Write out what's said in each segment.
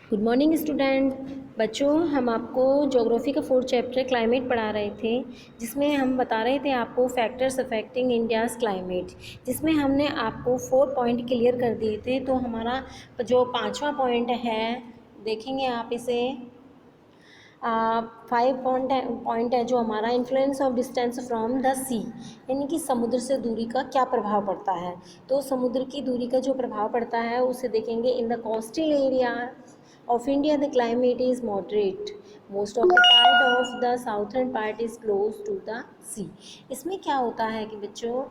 Good morning student. बच्चों, हम आपको ज्योग्राफी का 4th चैप्टर क्लाइमेट पढ़ा रहे थे, जिसमें हम बता रहे थे आपको फैक्टर्स अफेक्टिंग इंडियाज़ क्लाइमेट, जिसमें हमने आपको 4 पॉइंट क्लियर कर दिए थे। तो हमारा जो 5वां पॉइंट है, देखेंगे आप इसे। 5 पॉइंट है जो हमारा influence of distance from the sea, यानी कि समुद्र से दूरी का क्या प्रभाव पड़ता है। तो समुद्र की दूरी का जो प्रभाव पड़ता है उसे देखेंगे। In the coastal area of India, the climate is moderate. Most of the part of the southern part is close to the sea. इसमें क्या होता है कि बच्चों,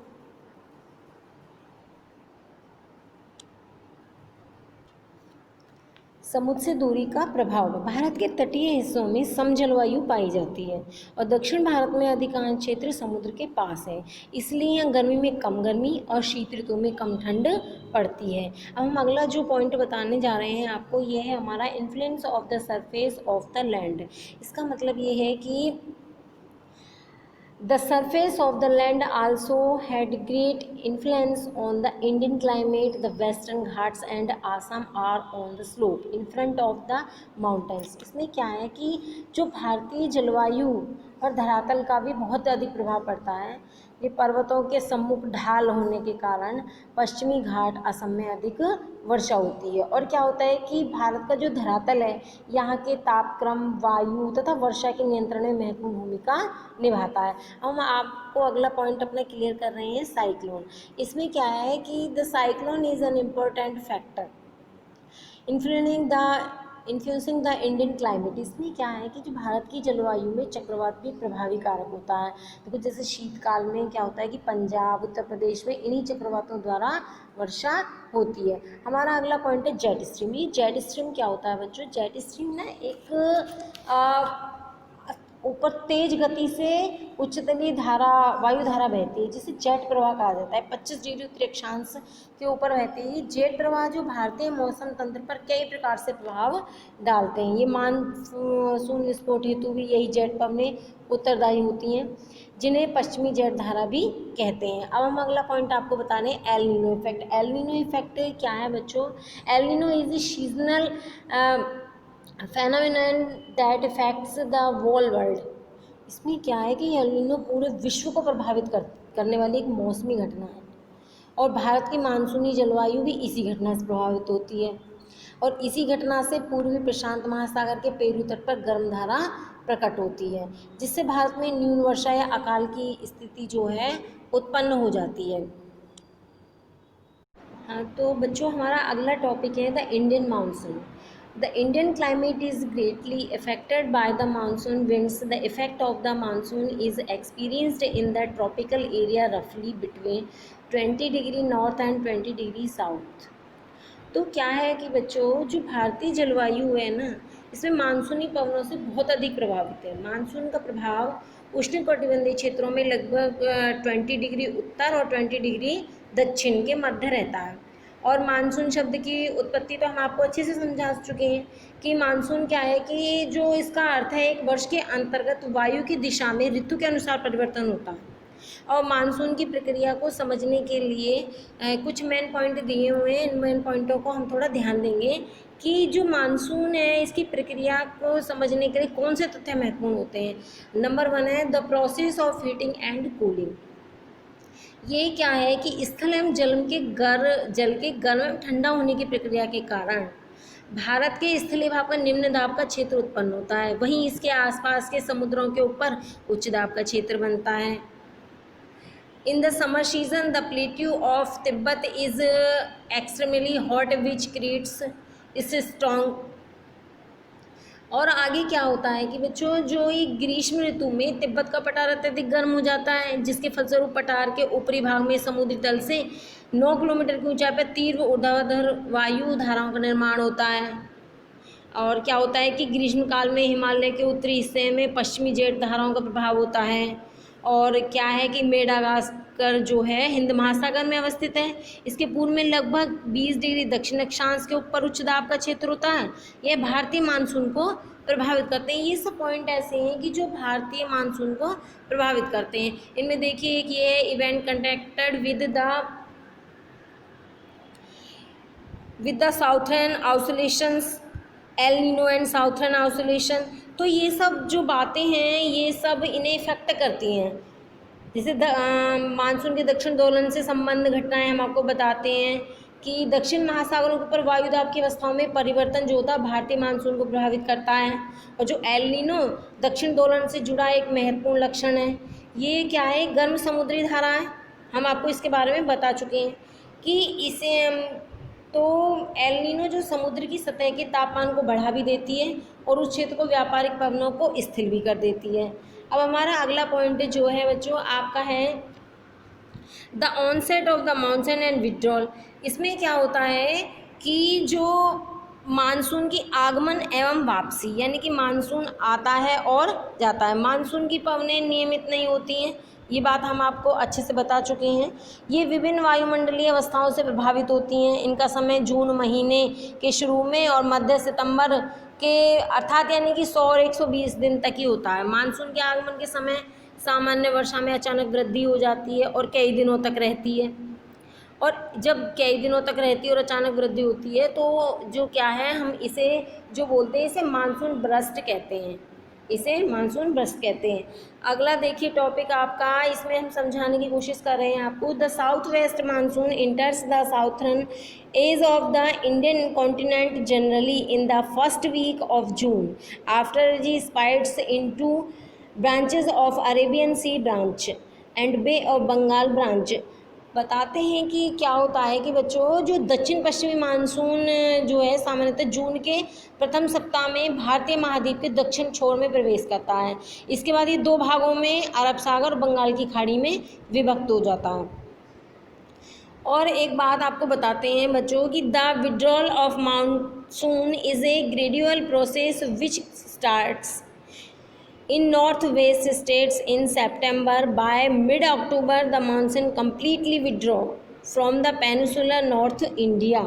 समुद्र से दूरी का प्रभाव भारत के तटीय हिस्सों में सम जलवायु पाई जाती है और दक्षिण भारत में अधिकांश क्षेत्र समुद्र के पास है, इसलिए यहाँ गर्मी में कम गर्मी और शीत ऋतु में कम ठंड पड़ती है। अब हम अगला जो पॉइंट बताने जा रहे हैं आपको, ये है हमारा influence of the surface of the land. इसका मतलब ये है कि the surface of the land also had great influence on the Indian climate. The Western Ghats and Assam are on the slope in front of the mountains. इसमें क्या है कि जो भारतीय जलवायु और धरातल का भी बहुत अधिक प्रभाव पड़ता है। ये पर्वतों के सम्मुख ढाल होने के कारण पश्चिमी घाट असम में अधिक वर्षा होती है। और क्या होता है कि भारत का जो धरातल है, यहाँ के तापक्रम, वायु तथा वर्षा के नियंत्रण में महत्वपूर्ण भूमिका निभाता है। हम आपको अगला पॉइंट अपना क्लियर कर रहे हैं, साइक्लोन। इसमें क्या है कि the cyclone is an important factor influencing the Indian climate. इसमें क्या है कि जो भारत की जलवायु में चक्रवात भी प्रभावी कारक होता है। देखो, जैसे शीतकाल में क्या होता है कि पंजाब, उत्तर प्रदेश में इन्हीं चक्रवातों द्वारा वर्षा होती है। हमारा अगला पॉइंट है जेट स्ट्रीम। ये जेट स्ट्रीम क्या होता है बच्चों? जेट स्ट्रीम ना एक ऊपर तेज गति से उच्चतली धारा, वायु धारा बहती है, जिसे जेट प्रवाह कहा जाता है। 25 डिग्री उत्तरी अक्षांश के ऊपर बहती है। जेट प्रवाह जो भारतीय मौसम तंत्र पर कई प्रकार से प्रभाव डालते हैं। ये मानसून विस्फोट हेतु भी यही जेट पवनें उत्तरदायी होती हैं, जिन्हें पश्चिमी जेट धारा भी कहते हैं। अब हम अगला पॉइंट आपको बता रहे हैं, El Nino effect. El Nino effect क्या है बच्चों? El Nino is a seasonal phenomenon that affects the whole world। इसमें क्या है कि एल नीनो पूरे विश्व को प्रभावित करने वाली एक मौसमी घटना है और भारत की मानसूनी जलवायु भी इसी घटना से प्रभावित होती है। और इसी घटना से पूर्वी प्रशांत महासागर के पेरू तट पर गर्म धारा प्रकट होती है, जिससे भारत में न्यून वर्षा या अकाल की स्थिति जो है उत्पन्न हो जाती है। हाँ, तो बच्चों हमारा अगला टॉपिक है the Indian monsoon. The Indian climate is greatly affected by the monsoon winds. The effect of the monsoon is experienced in the tropical area roughly between 20 degree north and 20 degree south। तो क्या है कि बच्चों, जो भारतीय जलवायु है ना, इसमें मानसूनी पवनों से बहुत अधिक प्रभावित है। मानसून का प्रभाव उष्णकटिबंधीय क्षेत्रों में लगभग 20 डिग्री उत्तर और 20 डिग्री दक्षिण के मध्य रहता है। और मानसून शब्द की उत्पत्ति तो हम आपको अच्छे से समझा चुके हैं कि मानसून क्या है कि जो इसका अर्थ है, एक वर्ष के अंतर्गत वायु की दिशा में ऋतु के अनुसार परिवर्तन होता है। और मानसून की प्रक्रिया को समझने के लिए कुछ मेन पॉइंट दिए हुए हैं। इन मेन पॉइंटों को हम थोड़ा ध्यान देंगे कि जो मानसून है, इसकी प्रक्रिया को समझने के लिए कौन से तथ्य महत्वपूर्ण होते हैं। नंबर 1 है the process of heating and cooling. ये क्या है कि स्थल एवं जल के गर्म एवं ठंडा होने की प्रक्रिया के कारण भारत के स्थलीय भाग पर निम्न दाब का क्षेत्र उत्पन्न होता है, वहीं इसके आसपास के समुद्रों के ऊपर उच्च दाब का क्षेत्र बनता है। In the summer season, the plateau of Tibet is extremely hot, which creates is strong। और आगे क्या होता है कि बच्चों, जो ये ग्रीष्म ऋतु में तिब्बत का पठार अत्यधिक गर्म हो जाता है, जिसके फलस्वरूप पठार के ऊपरी भाग में समुद्री तल से 9 किलोमीटर की ऊंचाई पर तीव्र ऊर्ध्वाधर वायु धाराओं का निर्माण होता है। और क्या होता है कि ग्रीष्म काल में हिमालय के उत्तरी हिस्से में पश्चिमी जेट धाराओं का प्रभाव होता है। और क्या है कि मेडागास्कर जो है हिंद महासागर में अवस्थित है। इसके पूर्व में लगभग 20 डिग्री दक्षिण अक्षांश के ऊपर उच्च दाब का क्षेत्र होता है। यह भारतीय मानसून को प्रभावित करते हैं। ये सब पॉइंट ऐसे हैं कि जो भारतीय मानसून को प्रभावित करते हैं। इनमें देखिए कि ये event conducted with the southern oscillations El Nino and southern isolation. तो ये सब जो बातें हैं ये सब इन्हें इफेक्ट करती हैं। जैसे मानसून के दक्षिण दोलन से संबंध घटनाएं हम आपको बताते हैं कि दक्षिण महासागरों के ऊपर वायु दाब की अवस्थाओं में परिवर्तन जो होता है भारतीय मानसून को प्रभावित करता है। और जो एल नीनो दक्षिण दोलन से जुड़ा एक महत्वपूर्ण लक्षण है। ये क्या है, गर्म समुद्री धाराएं, हम आपको इसके बारे में बता चुके हैं कि इसे तो एल नीनो जो समुद्र की सतह के तापमान को बढ़ा भी देती है और उस क्षेत्र को व्यापारिक पवनों को स्थिर भी कर देती है। अब हमारा अगला पॉइंट जो है बच्चों आपका है the onset of the monsoon and withdrawal. इसमें क्या होता है कि जो मानसून की आगमन एवं वापसी, यानी कि मानसून आता है और जाता है। मानसून की पवनें नियमित नहीं होती हैं, ये बात हम आपको अच्छे से बता चुके हैं। ये विभिन्न वायुमंडलीय अवस्थाओं से प्रभावित होती हैं। इनका समय जून महीने के शुरू में और मध्य सितंबर के अर्थात यानी कि 100 और 120 दिन तक ही होता है। मानसून के आगमन के समय सामान्य वर्षा में अचानक वृद्धि हो जाती है और कई दिनों तक रहती है। और जब कई दिनों तक रहती है और अचानक वृद्धि होती है तो जो क्या है, हम इसे जो बोलते हैं इसे मानसून बर्स्ट कहते हैं, इसे मानसून बर्स्ट कहते हैं। अगला देखिए टॉपिक आपका, इसमें हम समझाने की कोशिश कर रहे हैं आपको। The south west monsoon enters the southern edge of the Indian continent generally in the first week of June after it splits into branches of Arabian Sea branch and Bay of Bengal branch. बताते हैं कि क्या होता है कि बच्चों जो दक्षिण पश्चिमी मानसून जो है सामान्यतः जून के प्रथम सप्ताह में भारतीय महाद्वीप के दक्षिण छोर में प्रवेश करता है। इसके बाद ये दो भागों में अरब सागर और बंगाल की खाड़ी में विभक्त हो जाता है। और एक बात आपको बताते हैं बच्चों कि the withdrawal of monsoon is a gradual process which starts in northwest states in September. By mid-October the monsoon completely withdraw from the peninsular North India।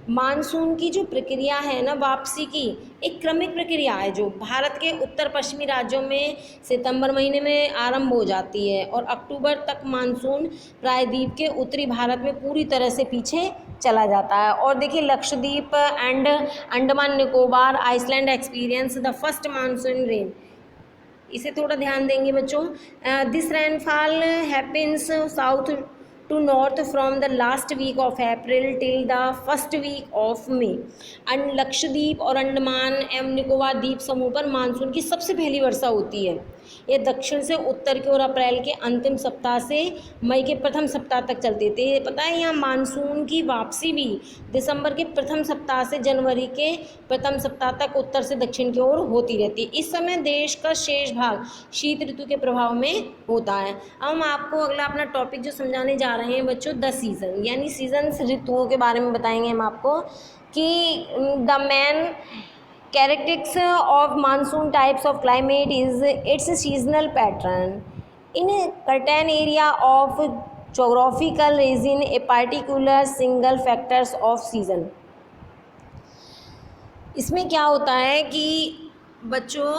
Monsoon की जो प्रक्रिया है ना वापसी की, एक क्रमिक प्रक्रिया है जो भारत के उत्तर पश्चिमी राज्यों में सितंबर महीने में आरंभ हो जाती है और अक्टूबर तक मानसून प्रायद्वीप के उत्तरी भारत में पूरी तरह से पीछे चला जाता है। और देखिए Lakshadweep and Andaman Nicobar island experience the first monsoon rain, इसे थोड़ा ध्यान देंगे बच्चों। This rainfall happens south to north from the last week of April till the first week of May. Lakshadweep और अंडमान एवं निकोबार द्वीप समूह पर मानसून की सबसे पहली वर्षा होती है। ये दक्षिण से उत्तर की ओर अप्रैल के अंतिम सप्ताह से मई के प्रथम सप्ताह तक चलते थे। पता है यहाँ मानसून की वापसी भी दिसंबर के प्रथम सप्ताह से जनवरी के प्रथम सप्ताह तक उत्तर से दक्षिण की ओर होती रहती है। इस समय देश का शेष भाग शीत ऋतु के प्रभाव में होता है। अब हम आपको अगला अपना टॉपिक जो समझाने जा रहे हैं बच्चों, द सीज़न यानी सीजन्स ऋतुओं के बारे में बताएंगे हम आपको कि the man characteristics of monsoon types of climate is its seasonal pattern in a certain area of geographical region, a particular single factors of season। इसमें क्या होता है कि बच्चों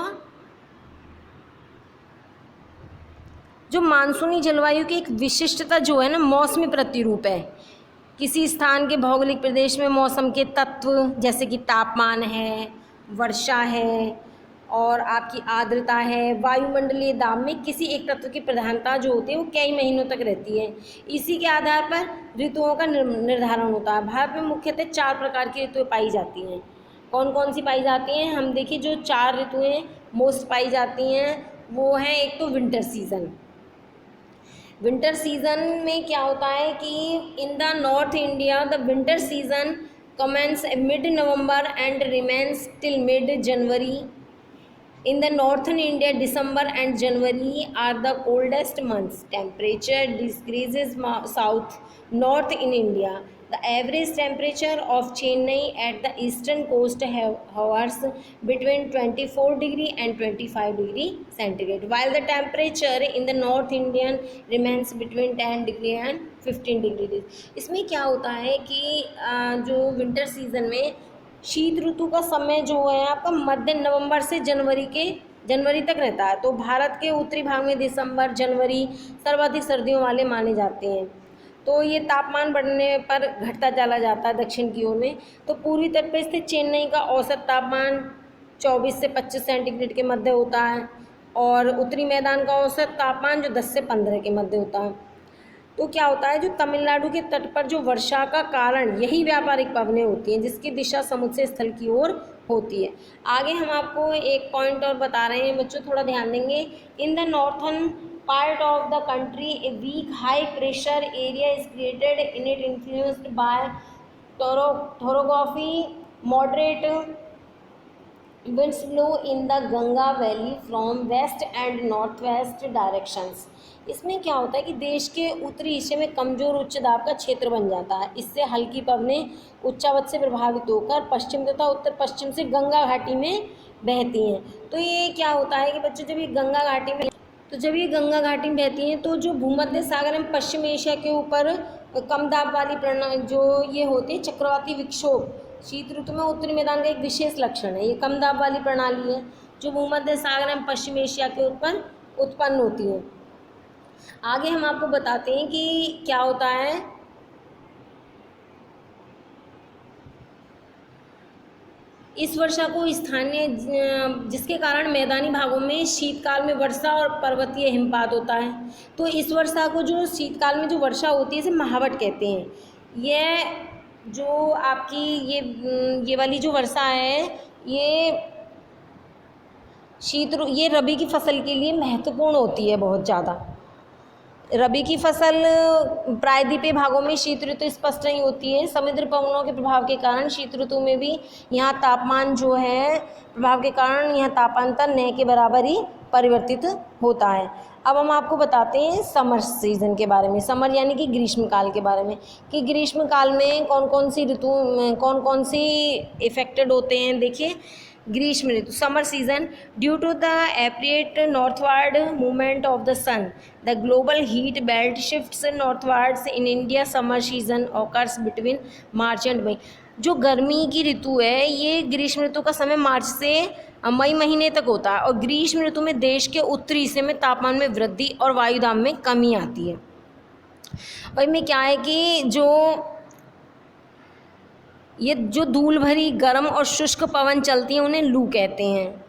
जो मानसूनी जलवायु की एक विशिष्टता जो है ना मौसमी प्रतिरूप है। किसी स्थान के भौगोलिक प्रदेश में मौसम के तत्व जैसे कि तापमान है, वर्षा है और आपकी आर्द्रता है, वायुमंडलीय दाब में किसी एक तत्व की प्रधानता जो होती है वो कई महीनों तक रहती है। इसी के आधार पर ऋतुओं का निर्धारण होता है। भारत में मुख्यतः 4 प्रकार की ऋतुएं पाई जाती हैं। कौन कौन सी पाई जाती हैं, हम देखिए जो 4 ऋतुएं मोस्ट पाई जाती हैं वो हैं, एक तो विंटर सीज़न। विंटर सीज़न में क्या होता है कि in the north India the winter season commence mid-November and remains till mid-January। In the northern India, December and January are the coldest months. Temperature decreases south north in India. The average temperature of Chennai at the eastern coast hovers between 24 degree and 25 degree centigrade, while the temperature in the North Indian remains between 10 degree and 15 degree। इसमें क्या होता है कि जो winter season में शीत ऋतु का समय जो है आपका मध्य नवंबर से जनवरी तक रहता है। तो भारत के उत्तरी भाग में दिसंबर जनवरी सर्वाधिक सर्दियों वाले माने जाते हैं। तो ये तापमान बढ़ने पर घटता चला जाता है दक्षिण की ओर में। तो पूर्वी तट पर स्थित चेन्नई का औसत तापमान 24 से 25 सेंटीग्रेड के मध्य होता है और उत्तरी मैदान का औसत तापमान जो 10 से 15 के मध्य होता है। तो क्या होता है, जो तमिलनाडु के तट पर जो वर्षा का कारण यही व्यापारिक पवनें होती हैं जिसकी दिशा समुद्र से स्थल की ओर होती है। आगे हम आपको एक पॉइंट और बता रहे हैं बच्चों, थोड़ा ध्यान देंगे। In the northern part of the country a weak high pressure area is created in it influenced by the orography moderate winds blow in the Ganga valley from west and north west directions. इसमें क्या होता है कि देश के उत्तरी हिस्से में कमजोर उच्च दाब का क्षेत्र बन जाता है। इससे हल्की पवनें उच्चावत से प्रभावित होकर पश्चिम तथा उत्तर पश्चिम से गंगा घाटी में बहती हैं। तो ये क्या होता है कि बच्चों जब ये गंगा घाटी में बहती हैं तो जो भूमध्य सागर एवं पश्चिम एशिया के ऊपर कम दाब वाली प्रणाली जो ये होती है चक्रवाती विक्षोभ शीत ऋतु में उत्तरी मैदान का एक विशेष लक्षण है। ये कम दाब वाली प्रणाली है जो भूमध्य सागर एवं पश्चिम एशिया के ऊपर उत्पन्न होती है। आगे हम आपको बताते हैं कि क्या होता है। इस वर्षा को स्थानीय जिसके कारण मैदानी भागों में शीतकाल में वर्षा और पर्वतीय हिमपात होता है। तो इस वर्षा को जो शीतकाल में जो वर्षा होती है इसे महावट कहते हैं। यह जो आपकी ये वाली जो वर्षा है ये रबी की फसल के लिए महत्वपूर्ण होती है बहुत ज़्यादा। रबी की फसल प्रायद्वीपीय भागों में शीत ऋतु स्पष्ट नहीं होती है। समुद्र पवनों के प्रभाव के कारण शीत ऋतु में भी यहाँ तापमान जो है प्रभाव के कारण यहाँ तापांतर न के बराबर ही परिवर्तित होता है। अब हम आपको बताते हैं समर सीज़न के बारे में, समर यानी कि ग्रीष्मकाल के बारे में, कि ग्रीष्मकाल में कौन कौन सी इफेक्टेड होते हैं। देखिए ग्रीष्म ऋतु summer season due to the apparent northward movement of the sun the global heat belt shifts northwards in India summer season occurs between March and May. जो गर्मी की ऋतु है ये ग्रीष्म ऋतु का समय मार्च से मई महीने तक होता है और ग्रीष्म ऋतु में देश के उत्तरी हिस्से में तापमान में वृद्धि और वायुदाब में कमी आती है। और इनमें क्या है कि ये जो धूल भरी गर्म और शुष्क पवन चलती हैं उन्हें लू कहते हैं।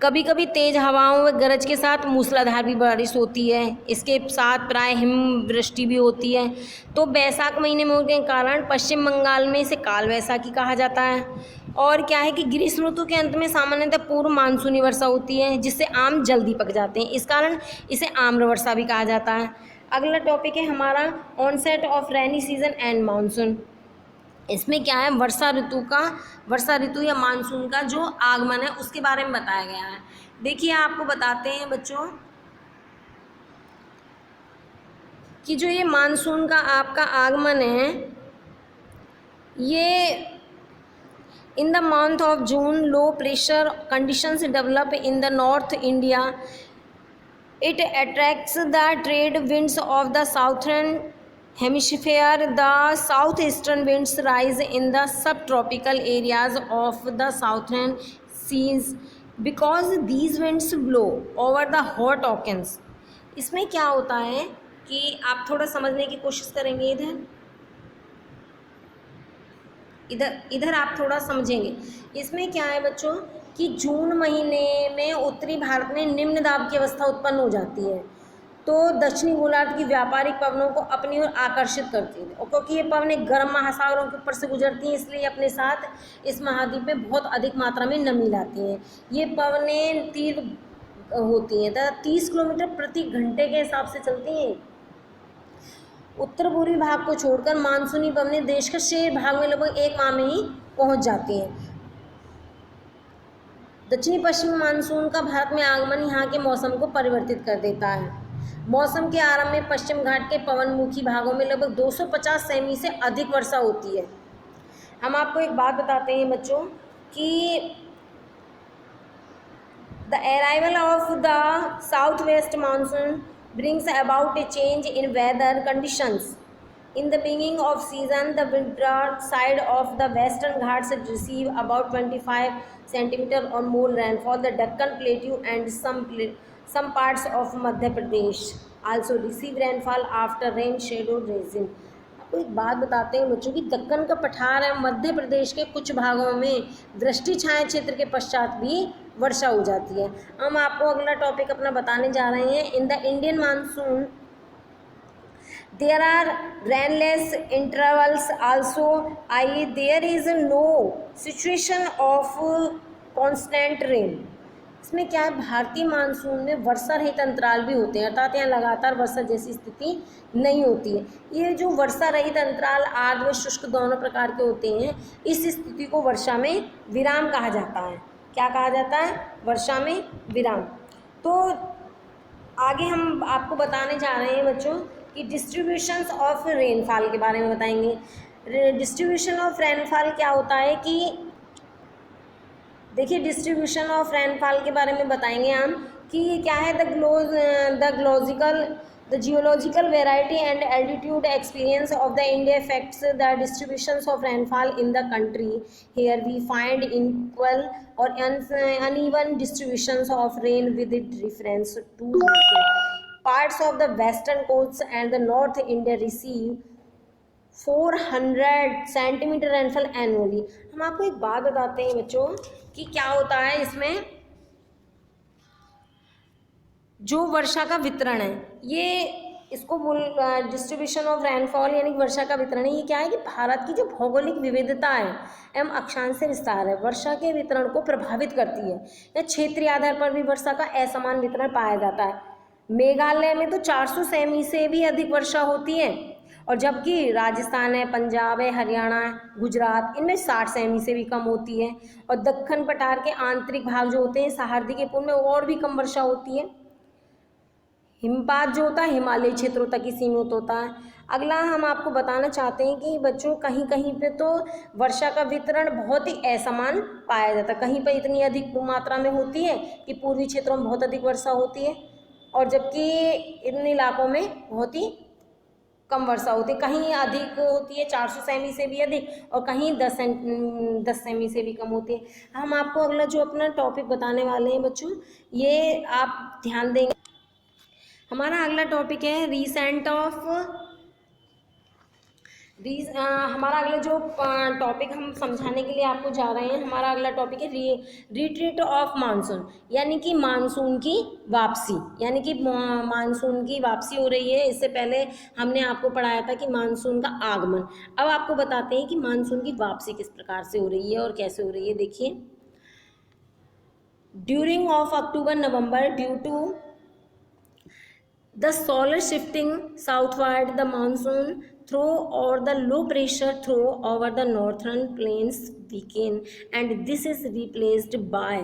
कभी कभी तेज हवाओं व गरज के साथ मूसलाधार भी बारिश होती है। इसके साथ प्राय हिमवृष्टि भी होती है। तो बैसाख महीने में होने के कारण पश्चिम बंगाल में इसे काल वैसाखी कहा जाता है। और क्या है कि ग्रीष्म ऋतु के अंत में सामान्यतः पूर्व मानसूनी वर्षा होती है जिससे आम जल्दी पक जाते हैं, इस कारण इसे आम्र वर्षा भी कहा जाता है। अगला टॉपिक है हमारा onset of rainy season and monsoon. इसमें क्या है वर्षा ऋतु या मानसून का जो आगमन है उसके बारे में बताया गया है। देखिए आपको बताते हैं बच्चों कि जो ये मानसून का आपका आगमन है ये in the month of June low pressure conditions develop in the north India. It attracts the trade winds of the southern hemisphere. The southeastern winds rise in the subtropical areas of the southern seas because these winds blow over the hot oceans. इसमें क्या होता है कि आप थोड़ा समझने की कोशिश करेंगे, इधर आप थोड़ा समझेंगे। इसमें क्या है बच्चों कि जून महीने में उत्तरी भारत में निम्न दाब की अवस्था उत्पन्न हो जाती है तो दक्षिणी गोलार्ध की व्यापारिक पवनों को अपनी ओर आकर्षित करती है। और क्योंकि ये पवनें गर्म महासागरों के ऊपर से गुजरती हैं इसलिए अपने साथ इस महाद्वीप में बहुत अधिक मात्रा में नमी लाती हैं। ये पवनें तीव्र होती हैं तथा 30 किलोमीटर प्रति घंटे के हिसाब से चलती हैं। उत्तर पूर्वी भाग को छोड़कर मानसूनी पवनें देश के शेष भाग में लगभग 1 माह में ही पहुँच जाती हैं। दक्षिणी पश्चिमी मानसून का भारत में आगमन यहाँ के मौसम को परिवर्तित कर देता है। मौसम के आरंभ में पश्चिम घाट के पवनमुखी भागों में लगभग 250 सेमी से अधिक वर्षा होती है। हम आपको एक बात बताते हैं बच्चों कि the arrival of the south west monsoon brings about a change in weather conditions. In the beginning of season, the winter side of the western Ghats receive about 25 centimeter or more rainfall. The Deccan Plateau and some parts of Madhya Pradesh also receive rainfall after rain shadowed region. आपको एक बात बताते हैं बच्चों की, दक्कन का पठार है मध्य प्रदेश के कुछ भागों में दृष्टि छाया क्षेत्र के पश्चात भी वर्षा हो जाती है। हम आपको अगला टॉपिक अपना बताने जा रहे हैं। In the Indian monsoon there are rainless intervals also, i.e. there is no situation of constant rain। इसमें क्या है, भारतीय मानसून में वर्षा रहित अंतराल भी होते हैं, अर्थात यहाँ लगातार वर्षा जैसी स्थिति नहीं होती है। ये जो वर्षा रहित अंतराल आर्द्र व शुष्क दोनों प्रकार के होते हैं, इस स्थिति को वर्षा में विराम कहा जाता है। क्या कहा जाता है? वर्षा में विराम। तो आगे हम आपको बताने जा रहे हैं बच्चों कि डिस्ट्रीब्यूशंस ऑफ रेनफॉल के बारे में बताएंगे। डिस्ट्रीब्यूशन ऑफ रेनफॉल क्या होता है कि देखिए, डिस्ट्रीब्यूशन ऑफ रेनफॉल के बारे में बताएंगे हम कि क्या है, the geological variety and altitude experience of the India affects the distributions of rainfall in the country. Here we find equal or uneven distributions of rain with reference to parts of the western coast and the north India receive 400 centimetre rainfall annually. हम आपको एक बात बताते हैं बच्चों कि क्या होता है इसमें, जो वर्षा का वितरण है, ये इसको डिस्ट्रीब्यूशन ऑफ रेनफॉल यानी वर्षा का वितरण है। ये क्या है कि भारत की जो भौगोलिक विविधता है एवं अक्षांश विस्तार है, वर्षा के वितरण को प्रभावित करती है। या क्षेत्रीय आधार पर भी वर्षा का असमान वितरण पाया जाता है। मेघालय में तो 400 सेमी से भी अधिक वर्षा होती है, और जबकि राजस्थान है, पंजाब है, हरियाणा है, गुजरात, इनमें 60 सेमी से भी कम होती है। और दक्कन पठार के आंतरिक भाग जो होते हैं, सहारदी के पूर्व में और भी कम वर्षा होती है। हिमपात जो होता है हिमालयी क्षेत्रों तक ही सीमित होता है। अगला हम आपको बताना चाहते हैं कि बच्चों कहीं कहीं पे तो वर्षा का वितरण बहुत ही असमान पाया जाता है। कहीं पर इतनी अधिक मात्रा में होती है कि पूर्वी क्षेत्रों में बहुत अधिक वर्षा होती है, और जबकि इन इलाकों में बहुत ही कम वर्षा होती है। कहीं अधिक होती है 400 सेमी से भी अधिक, और कहीं 10 सेमी से भी कम होती है। हम आपको अगला जो अपना टॉपिक बताने वाले हैं बच्चों, ये आप ध्यान देंगे। हमारा अगला टॉपिक है हमारा अगला जो टॉपिक हम समझाने के लिए आपको जा रहे हैं, हमारा अगला टॉपिक है रिट्रीट ऑफ मानसून, यानी कि मानसून की वापसी। यानी कि मानसून की वापसी हो रही है। इससे पहले हमने आपको पढ़ाया था कि मानसून का आगमन। अब आपको बताते हैं कि मानसून की वापसी किस प्रकार से हो रही है और कैसे हो रही है। देखिए, during of October November due to the solar shifting southward, the monsoon through or the low pressure through over the northern plains weaken, and this is replaced by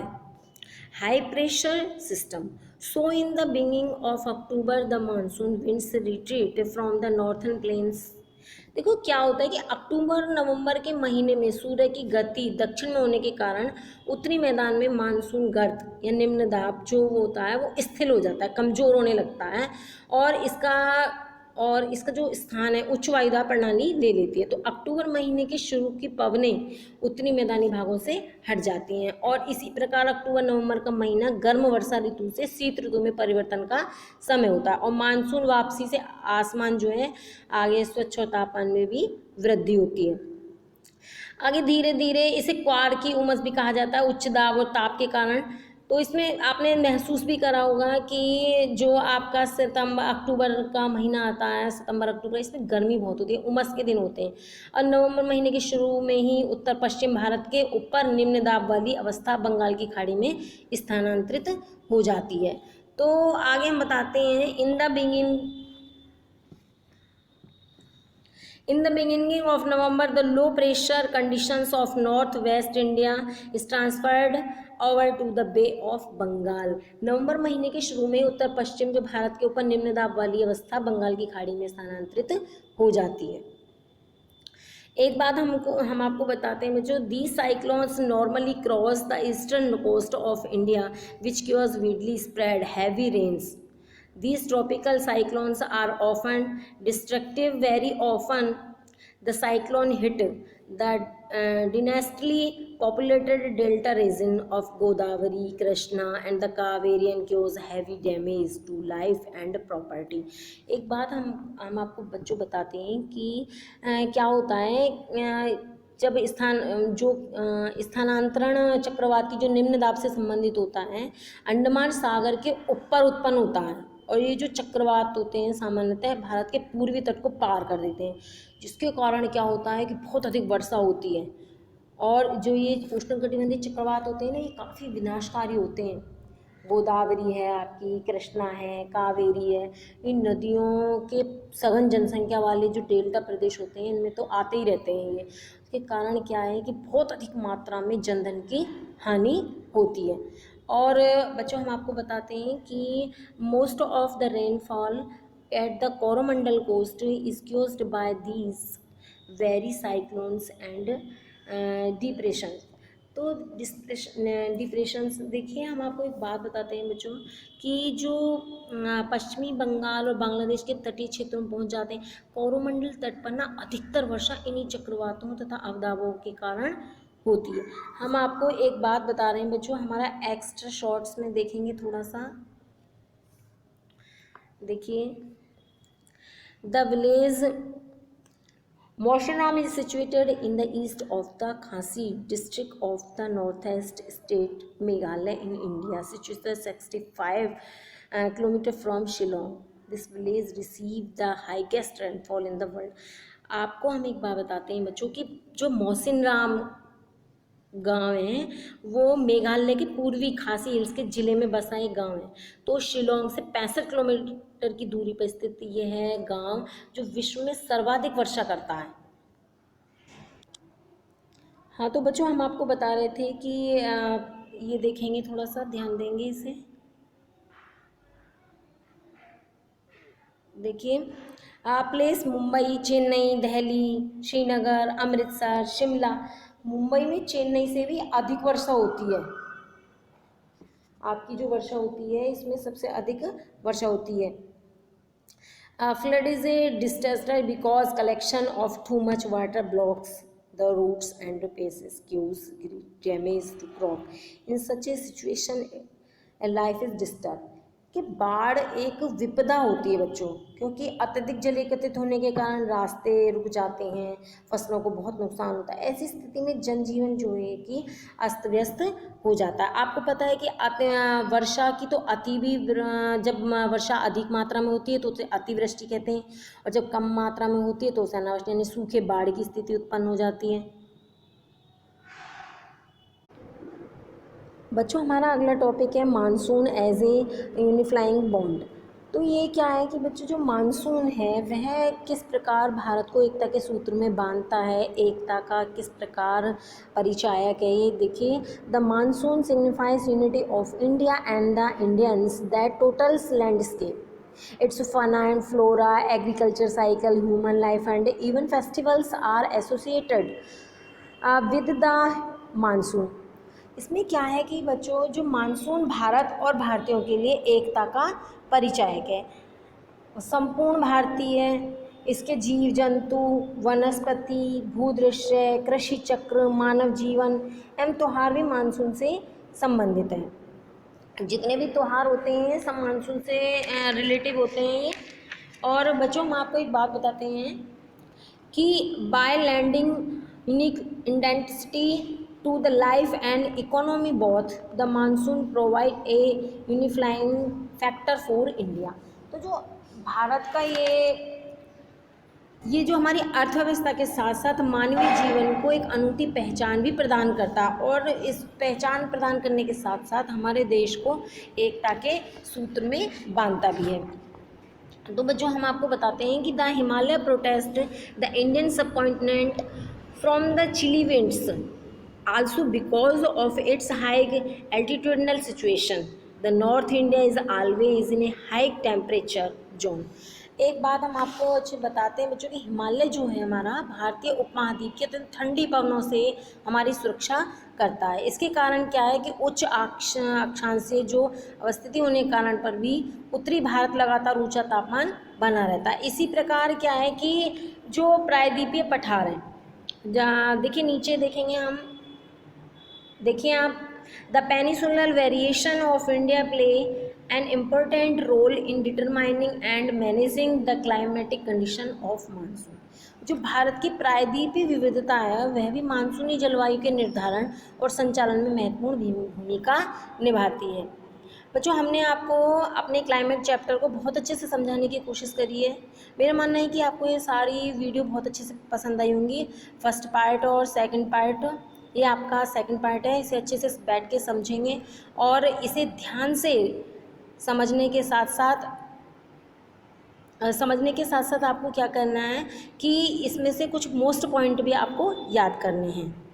high pressure system. So in the beginning of October the monsoon winds retreat from the northern plains। देखो क्या होता है कि अक्टूबर नवंबर के महीने में सूर्य की गति दक्षिण में होने के कारण उत्तरी मैदान में मानसून गर्त या निम्न दाब जो होता है वो स्थिर हो जाता है, कमज़ोर होने लगता है, और इसका जो स्थान है उच्च वायुदाब प्रणाली ले लेती है। तो अक्टूबर महीने के शुरू की पवनें उत्तरी मैदानी भागों से हट जाती हैं, और इसी प्रकार अक्टूबर नवंबर का महीना गर्म वर्षा ऋतु से शीत ऋतु में परिवर्तन का समय होता है। और मानसून वापसी से आसमान जो है आगे स्वच्छ और तापमान में भी वृद्धि होती है। आगे धीरे धीरे इसे क्वार की उमस भी कहा जाता है, उच्च दाब और ताप के कारण। तो इसमें आपने महसूस भी करा होगा कि जो आपका सितंबर अक्टूबर का महीना आता है, सितंबर अक्टूबर, इसमें गर्मी बहुत होती है, उमस के दिन होते हैं। और नवंबर महीने के शुरू में ही उत्तर पश्चिम भारत के ऊपर निम्न दाब वाली अवस्था बंगाल की खाड़ी में स्थानांतरित हो जाती है। तो आगे हम बताते हैं, In the beginning of November, the low pressure conditions of northwest India is transferred over to the Bay of Bengal। नवंबर महीने के शुरू में उत्तर पश्चिम जो भारत के ऊपर निम्न दाब वाली अवस्था बंगाल की खाड़ी में स्थानांतरित हो जाती है। एक बात हम आपको बताते हैं बच्चों, these cyclones normally cross the eastern coast of India which cause widely spread heavy rains। These tropical cyclones are often destructive। Very often the cyclone hit the dynastically populated delta region of Godavari, Krishna and the Kaveri and cause heavy damage to life and property. एक बात हम आपको बच्चों बताते हैं कि क्या होता है जब स्थानांतरण चक्रवाती जो निम्न दाब से संबंधित होता है अंडमान सागर के ऊपर उत्पन्न होता है, और ये जो चक्रवात होते हैं सामान्यतः भारत के पूर्वी तट को पार कर देते हैं, जिसके कारण क्या होता है कि बहुत अधिक वर्षा होती है। और जो ये उष्णकटिबंधीय चक्रवात होते हैं ना, ये काफ़ी विनाशकारी होते हैं। गोदावरी है, आपकी कृष्णा है, कावेरी है, इन नदियों के सघन जनसंख्या वाले जो डेल्टा प्रदेश होते हैं इनमें तो आते ही रहते हैं ये। इसके कारण क्या है कि बहुत अधिक मात्रा में जनधन की हानि होती है। और बच्चों हम आपको बताते हैं कि most of the rainfall at the Coromandel coast is caused by these very cyclones and depression. तो डिप्रेशंस देखिए, हम आपको एक बात बताते हैं बच्चों कि जो पश्चिमी बंगाल और बांग्लादेश के तटीय क्षेत्रों में पहुंच जाते हैं, कोरोमंडल तट पर ना अधिकतर वर्षा इन्हीं चक्रवातों तथा अवदाबों के कारण होती है। हम आपको एक बात बता रहे हैं बच्चों, हमारा एक्स्ट्रा शॉर्ट्स में देखेंगे थोड़ा सा, देखिए the village Moshanam is situated in the east of the Khasi district of the northeast state Meghalaya in India, situated 65 km from Shillong. This village received the highest rainfall in the world. आपको हम एक बात बताते हैं बच्चों कि जो मौसिनराम गांव है वो मेघालय के पूर्वी खासी हिल्स के ज़िले में बसा एक गांव है। तो शिलोंग से 65 किलोमीटर की दूरी पर स्थित ये है गांव जो विश्व में सर्वाधिक वर्षा करता है। हाँ, तो बच्चों हम आपको बता रहे थे कि ये देखेंगे, थोड़ा सा ध्यान देंगे इसे। देखिए प्लेस मुंबई, चेन्नई, दिल्ली, श्रीनगर, अमृतसर, शिमला। मुंबई में चेन्नई से भी अधिक वर्षा होती है। आपकी जो वर्षा होती है इसमें सबसे अधिक वर्षा होती है। Flood is a disaster because collection of too much water blocks the roots and bases cause damage to crop. In such a situation a life is disturbed. कि बाढ़ एक विपदा होती है बच्चों, क्योंकि अत्यधिक जल एकत्रित होने के कारण रास्ते रुक जाते हैं, फसलों को बहुत नुकसान होता है। ऐसी स्थिति में जनजीवन जो है कि अस्त व्यस्त हो जाता है। आपको पता है कि वर्षा की तो अति भी, जब वर्षा अधिक मात्रा में होती है तो उसे अतिवृष्टि कहते हैं, और जब कम मात्रा में होती है तो उसे अनावृष्टि यानी सूखे बाढ़ की स्थिति उत्पन्न हो जाती है। बच्चों हमारा अगला टॉपिक है मानसून एज ए यूनिफ्लाइंग बॉन्ड। तो ये क्या है कि बच्चों जो मानसून है वह किस प्रकार भारत को एकता के सूत्र में बांधता है, एकता का किस प्रकार परिचायक है। ये देखिए, the monsoon signifies unity of India and the Indians that totals landscape its fauna and flora, agriculture cycle, human life and even festivals are associated with the monsoon. इसमें क्या है कि बच्चों जो मानसून भारत और भारतीयों के लिए एकता का परिचायक है, संपूर्ण भारतीय, इसके जीव जंतु, वनस्पति, भूदृश्य, कृषि चक्र, मानव जीवन एवं त्योहार भी मानसून से संबंधित हैं। जितने भी त्योहार होते हैं सब मानसून से रिलेटिव होते हैं ये। और बच्चों हम आपको एक बात बताते हैं कि by lending unique intensity to the life and economy both the monsoon provide a unifying factor for India. तो जो भारत का ये जो हमारी अर्थव्यवस्था के साथ साथ मानवीय जीवन को एक अनूठी पहचान भी प्रदान करता है, और इस पहचान प्रदान करने के साथ साथ हमारे देश को एकता के सूत्र में बांधता भी है। तो बच्चों हम आपको बताते हैं कि the Himalaya protects the Indian subcontinent from the chilly winds also because of its high altitudinal situation the north India is always in a high temperature zone. एक बात हम आपको अच्छे बताते हैं बच्चों कि हिमालय जो है हमारा भारतीय उपमहाद्वीप के ठंडी पवनों से हमारी सुरक्षा करता है। इसके कारण क्या है कि उच्च अक्षांश से जो अवस्थिति होने के कारण पर भी उत्तरी भारत लगातार ऊंचा तापमान बना रहता है। इसी प्रकार क्या है कि जो प्रायद्वीपीय पठार है, जहाँ देखिए नीचे देखेंगे हम देखिए आप, the peninsular variation of India play an important role in determining and managing the climatic condition of monsoon. जो भारत की प्रायद्वीपीय विविधता है वह भी मानसूनी जलवायु के निर्धारण और संचालन में महत्वपूर्ण भूमिका निभाती है। बच्चों, हमने आपको अपने क्लाइमेट चैप्टर को बहुत अच्छे से समझाने की कोशिश करी है। मेरा मानना है कि आपको ये सारी वीडियो बहुत अच्छे से पसंद आई होंगी। फर्स्ट पार्ट और सेकंड पार्ट, ये आपका सेकंड पार्ट है। इसे अच्छे से बैठ के समझेंगे और इसे ध्यान से समझने के साथ साथ आपको क्या करना है कि इसमें से कुछ मोस्ट पॉइंट भी आपको याद करने हैं।